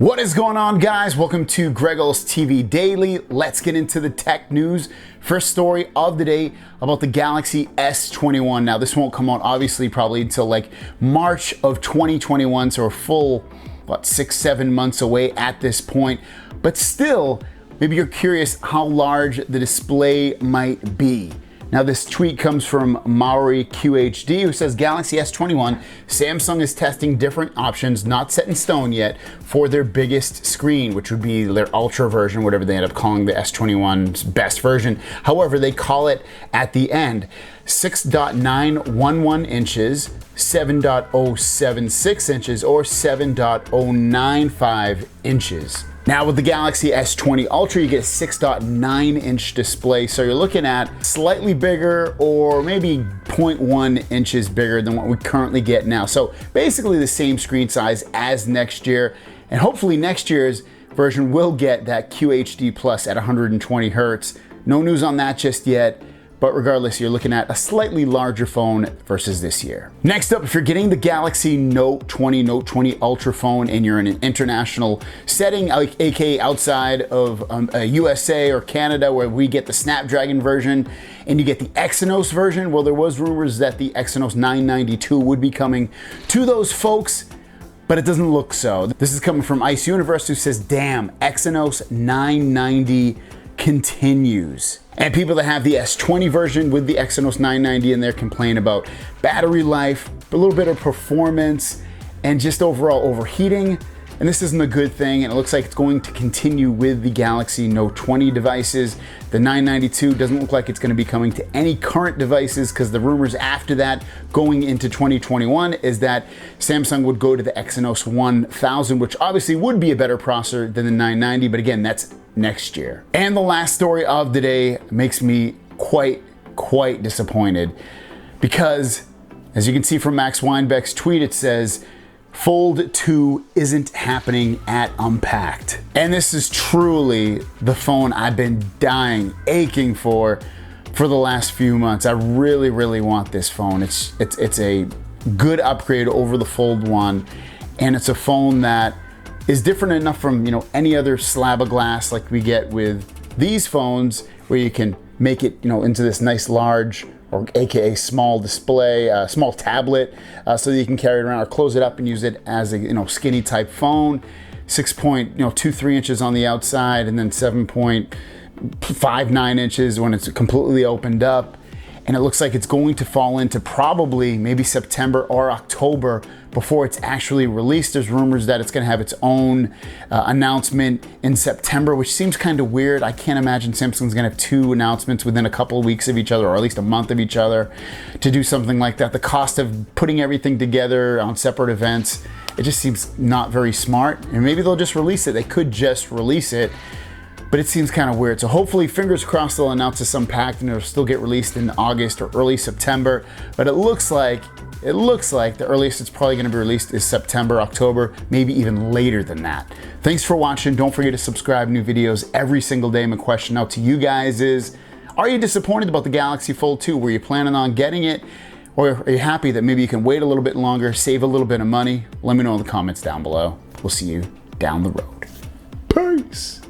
What is going on, guys? Welcome to Greggles TV Daily. Let's get into the tech news. First story of the day about the Galaxy S21. Now, this won't come out obviously probably until like March of 2021, so a full, 6-7 months away at this point. But still, maybe you're curious how large the display might be. Now, this tweet comes from Maori QHD, who says Galaxy S21, Samsung is testing different options, not set in stone yet, for their biggest screen, which would be their Ultra version, whatever they end up calling the S21's best version. However, they call it at the end 6.911 inches, 7.076 inches, or 7.095 inches. Now with the Galaxy S20 Ultra, you get a 6.9 inch display. So you're looking at slightly bigger or maybe 0.1 inches bigger than what we currently get now. So basically the same screen size as next year. And hopefully next year's version will get that QHD Plus at 120 Hertz. No news on that just yet. But regardless, you're looking at a slightly larger phone versus this year. Next up, if you're getting the Galaxy Note 20 Ultra phone and you're in an international setting, like aka outside of USA or Canada, where we get the Snapdragon version and you get the Exynos version, well, there was rumors that the Exynos 992 would be coming to those folks, but it doesn't look so. This is coming from Ice Universe, who says, damn, Exynos 990 continues. And people that have the S20 version with the Exynos 990 in there complain about battery life, a little bit of performance, and just overall overheating. And this isn't a good thing, and it looks like it's going to continue with the Galaxy Note 20 devices. The 992 doesn't look like it's going to be coming to any current devices, because the rumors after that going into 2021 is that Samsung would go to the Exynos 1000, which obviously would be a better processor than the 990, but again, that's next year. And the last story of the day makes me quite disappointed, because as you can see from Max Weinbeck's tweet, it says, Fold 2 isn't happening at Unpacked. And this is truly the phone I've been aching for the last few months. I really want this phone. It's a good upgrade over the Fold 1, and it's a phone that is different enough from, any other slab of glass like we get with these phones, where you can make it, into this nice large, or aka small display, small tablet, so that you can carry it around or close it up and use it as a skinny type phone. 6.23 inches on the outside, and then 7.59 inches when it's completely opened up. And it looks like it's going to fall into probably maybe September or October before it's actually released. There's rumors that it's going to have its own announcement in September, which seems kind of weird. I can't imagine Samsung's going to have two announcements within a couple of weeks of each other, or at least a month of each other, to do something like that. The cost of putting everything together on separate events, it just seems not very smart. And maybe they'll just release it. They could just release it, but it seems kind of weird. So hopefully, fingers crossed, they'll announce this Unpacked and it'll still get released in August or early September. But it looks like the earliest it's probably gonna be released is September, October, maybe even later than that. Thanks for watching. Don't forget to subscribe. New videos every single day. My question out to you guys is, are you disappointed about the Galaxy Fold 2? Were you planning on getting it? Or are you happy that maybe you can wait a little bit longer, save a little bit of money? Let me know in the comments down below. We'll see you down the road. Peace.